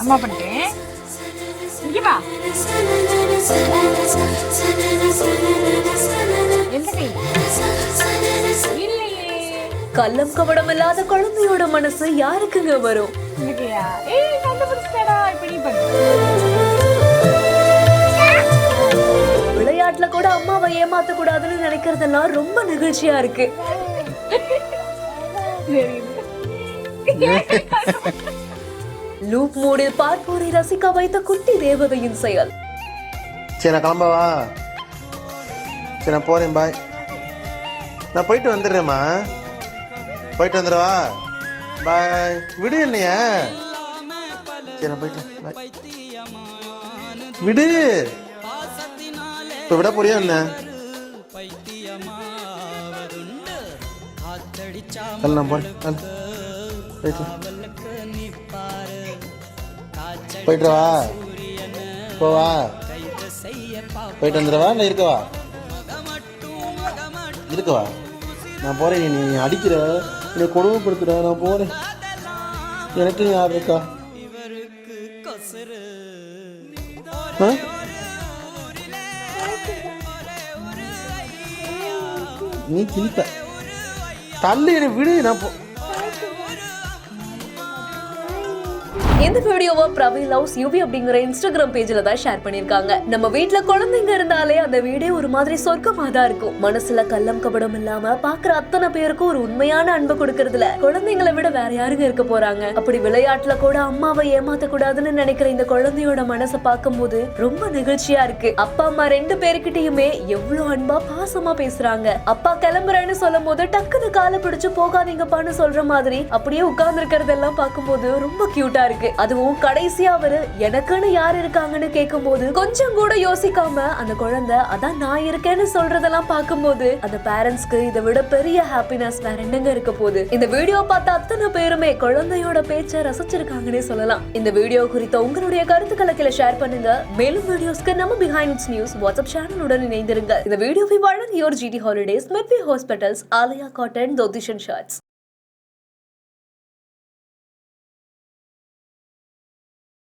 அம்மா பண்றேன். இங்க வா. எந்த கை? இல்லையே. கள்ளம் கபடம் இல்லாத குழந்தையோட மனசு யாருக்குங்க வரும்? இந்த கையா? ஏய் கண்டுபிடிச்சிட்டடா. இப்ப நீ பண்ணு. விளையாட்டுல கூட அம்மாவை ஏமாத்த கூடாதுன்னு நினைக்கிறதெல்லாம் ரொம்ப நெகிழ்ச்சியா இருக்கு. லூப் மோடில் பார்ப்போரை ரசிக்க வைத்த குட்டி தேவதையின் செயல். சரி நான் கிளம்பவா? சரி நான் போறேன், பாய். நான் போயிட்டு வந்துடுறேம்மா. போயிட்டு வந்துடுவா. பாய். விடு என்னைய. சரி நான் போயிட்டு பாய். விடு. இப்போ விட போறியா என்ன? நான் போறேன். போயிட்டு வா. போவா. போயிட்டு வந்துடுவா இல்லை இருக்கவா? இருக்கவா? நான் போறேன். நீ அடிக்கிற, என்னை கொடுமைப்படுத்துற. நான் போறேன். எனக்கு யார் இருக்கா? நீ கிழிப்ப. தள்ளு, என்னை விடு. நான் இந்த வீடியோவை பிரவி லவ்ஸ் யூவி அப்படிங்கிற இன்ஸ்டாகிராம் பேஜ்ல தான் ஷேர் பண்ணிருக்காங்க. நம்ம வீட்டுல குழந்தைங்க இருந்தாலே அந்த வீடே ஒரு மாதிரி சொர்க்கமா தான் இருக்கும். மனசுல கள்ளம் கபடம் இல்லாம பாக்குற அத்தனை பேருக்கும் ஒரு உண்மையான அன்பு கொடுக்கறதுல குழந்தைங்களை விட வேற யாருங்க இருக்க போறாங்க? அப்படி விளையாட்டுல கூட அம்மாவை ஏமாத்த கூடாதுன்னு நினைக்கிற இந்த குழந்தையோட மனசை பார்க்கும் போது ரொம்ப நெகிழ்ச்சியா இருக்கு. அப்பா அம்மா ரெண்டு பேருக்கிட்டயுமே எவ்வளவு அன்பா பாசமா பேசுறாங்க. அப்பா கிளம்புறேன்னு சொல்லும் போது டக்குனு காலை பிடிச்சு போகாதீங்கப்பான்னு சொல்ற மாதிரி அப்படியே உட்கார்ந்து இருக்கிறதெல்லாம் பார்க்கும்போது ரொம்ப கியூட்டா இருக்கு. அதுவும் கடைசியா அவரு எனக்குன்னு யார் இருக்காங்கன்னு கேட்கும் போது கொஞ்சம் கூட யோசிக்காம அந்த குழந்தை அதான் நான் இருக்கேன்னு சொல்றதெல்லாம் பார்க்கும்போது அந்த பேரண்ட்ஸ்க்கு இதை விட பெரிய ஹாப்பினஸ் வேற என்னங்க இருக்க போகுது? இந்த வீடியோ பார்த்த அத்தனை பேருமே குழந்தையோட பேச்சை ரசிச்சிருக்காங்கன்னே சொல்லலாம். இந்த வீடியோ குறித்த உங்களுடைய கருத்துக்களை கீழே ஷேர் பண்ணுங்க. மேலும் வீடியோஸ்க்கு நம்ம பிஹைண்ட் நியூஸ் வாட்ஸ்அப் சேனலுடன் இணைந்திருங்க. இந்த வீடியோவை வழங்கியோர் GT ஹாலிடேஸ், மெட்வி ஹாஸ்பிட்டல்ஸ், ஆலயா காட்டன், தோதிஷன் ஷர்ட்ஸ்.